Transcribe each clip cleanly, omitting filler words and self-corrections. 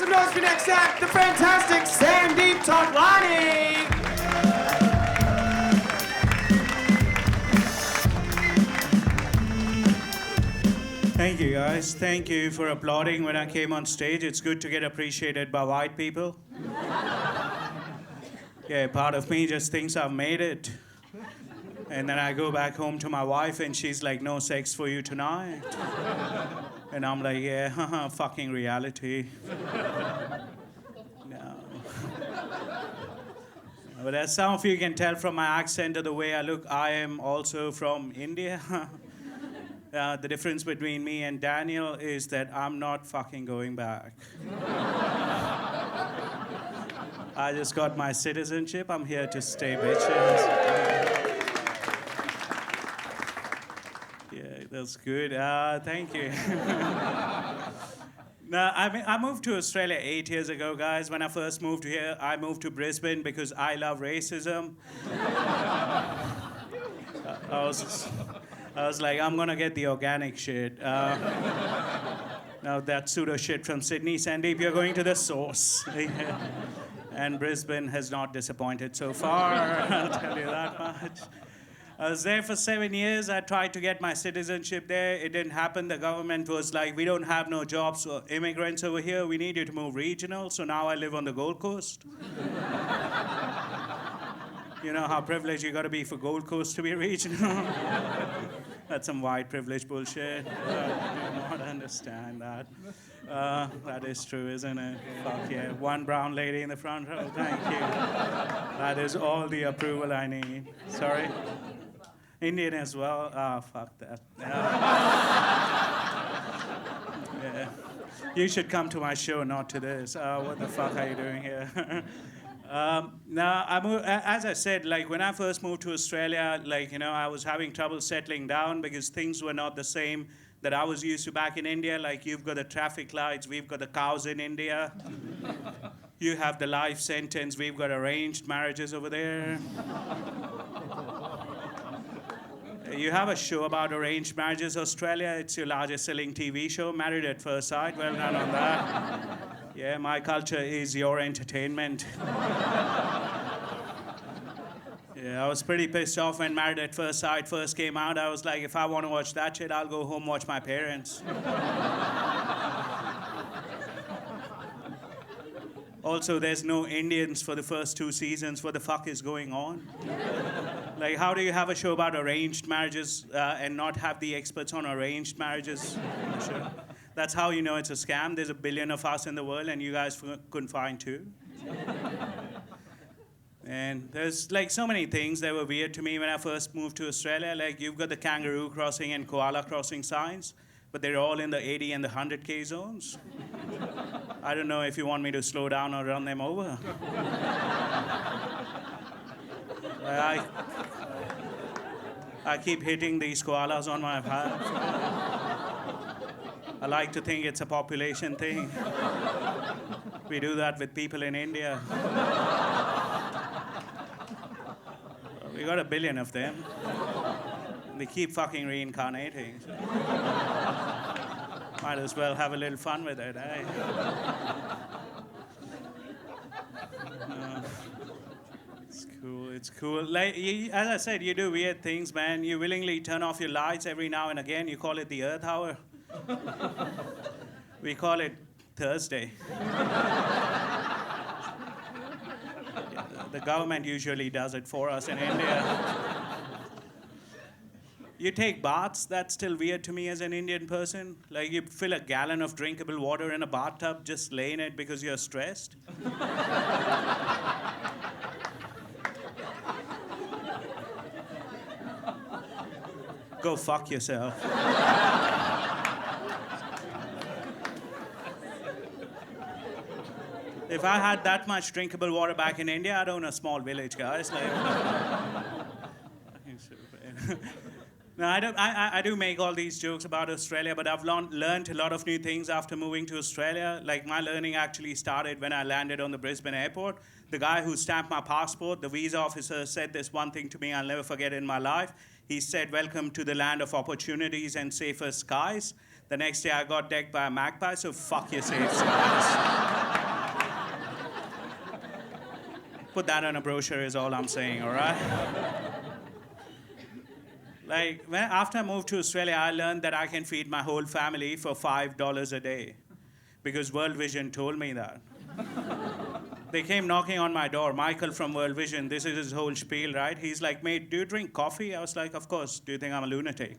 some noise for next act, the fantastic Sandeep Totlani. Thank you, guys. Thank you for applauding when I came on stage. It's good to get appreciated by white people. Yeah, part of me just thinks I've made it. And then I go back home to my wife and she's like, no sex for you tonight. And I'm like, yeah, haha, fucking reality. No. But as some of you can tell from my accent or the way I look, I am also from India. The difference between me and Daniel is that I'm not fucking going back. I just got my citizenship. I'm here to stay, bitches. Yeah, that's good. Thank you. No, I moved to Australia 8 years ago, guys. When I first moved here, I moved to Brisbane because I love racism. I was like, I'm gonna get the organic shit. Now that pseudo shit from Sydney, Sandeep, you're going to the source. And Brisbane has not disappointed so far, I'll tell you that much. I was there for 7 years. I tried to get my citizenship there. It didn't happen. The government was like, we don't have no jobs for immigrants over here. We need you to move regional. So now I live on the Gold Coast. You know how privileged you gotta be for Gold Coast to be regional? That's some white privilege bullshit. I do not understand that. That is true, isn't it? Fuck yeah. One brown lady in the front row. Thank you. That is all the approval I need. Sorry? Indian as well? Ah, fuck that. Yeah. You should come to my show, not to this. What the fuck are you doing here? Now, as I said, like when I first moved to Australia, like, you know, I was having trouble settling down because things were not the same that I was used to back in India. Like, you've got the traffic lights, we've got the cows in India. You have the life sentence, we've got arranged marriages over there. You have a show about arranged marriages, Australia. It's your largest selling TV show, Married at First Sight. Well done on that. Yeah, my culture is your entertainment. Yeah, I was pretty pissed off when Married at First Sight first came out. I was like, if I want to watch that shit, I'll go home watch my parents. Also, there's no Indians for the first 2 seasons. What the fuck is going on? Like, how do you have a show about arranged marriages and not have the experts on arranged marriages? Sure. That's how you know it's a scam. There's 1 billion of us in the world and you guys couldn't find 2. And there's like so many things that were weird to me when I first moved to Australia. Like, you've got the kangaroo crossing and koala crossing signs, but they're all in the 80 and the 100K zones. I don't know if you want me to slow down or run them over. I keep hitting these koalas on my path. I like to think it's a population thing. We do that with people in India. We got 1 billion of them. They keep fucking reincarnating. Might as well have a little fun with it, eh? It's cool, it's cool. Like, as I said, you do weird things, man. You willingly turn off your lights every now and again. You call it the Earth Hour. We call it Thursday. The government usually does it for us in India. You take baths, that's still weird to me as an Indian person. Like, you fill a gallon of drinkable water in a bathtub, just lay in it because you're stressed. Go fuck yourself. If I had that much drinkable water back in India, I'd own a small village, guys. Like, no, I do make all these jokes about Australia, but I've learned a lot of new things after moving to Australia. Like, my learning actually started when I landed on the Brisbane airport. The guy who stamped my passport, the visa officer, said this one thing to me I'll never forget in my life. He said, "Welcome to the land of opportunities and safer skies." The next day I got decked by a magpie, so fuck your safe skies. Put that on a brochure is all I'm saying, all right? Like, after I moved to Australia, I learned that I can feed my whole family for $5 a day because World Vision told me that. They came knocking on my door. Michael from World Vision, this is his whole spiel, right? He's like, mate, do you drink coffee? I was like, of course. Do you think I'm a lunatic?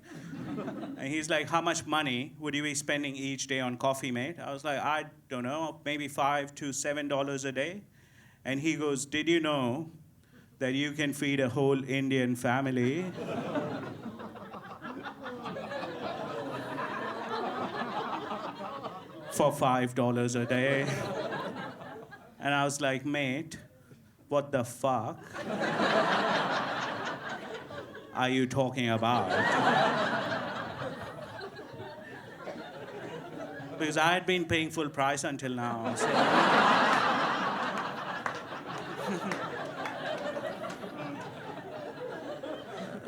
And he's like, how much money would you be spending each day on coffee, mate? I was like, I don't know, maybe $5 to $7 a day. And he goes, did you know that you can feed a whole Indian family for $5 a day? And I was like, mate, what the fuck are you talking about? Because I had been paying full price until now. So.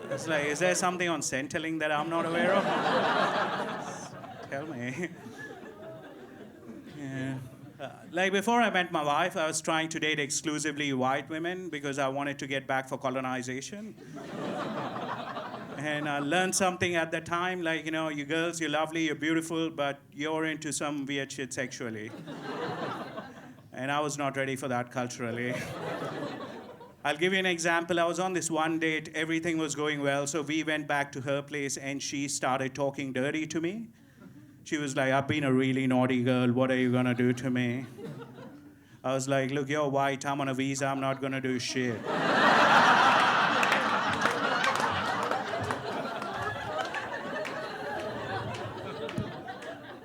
It's like, is there something on Centrelink that I'm not aware of? Tell me. Yeah. Like before I met my wife, I was trying to date exclusively white women because I wanted to get back for colonization. And I learned something at the time, like, you know, you girls, you're lovely, you're beautiful, but you're into some weird shit sexually. And I was not ready for that culturally. I'll give you an example. I was on this one date, everything was going well, so we went back to her place and she started talking dirty to me. She was like, I've been a really naughty girl, what are you gonna do to me? I was like, look, you're white, I'm on a visa, I'm not gonna do shit.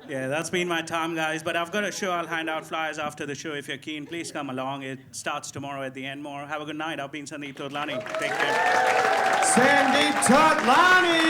Yeah, that's been my time, guys. But I've got a show. I'll hand out flyers after the show if you're keen. Please come along. It starts tomorrow at the Enmore. Have a good night. I've been Sandeep Totlani. Take care. Sandeep Totlani!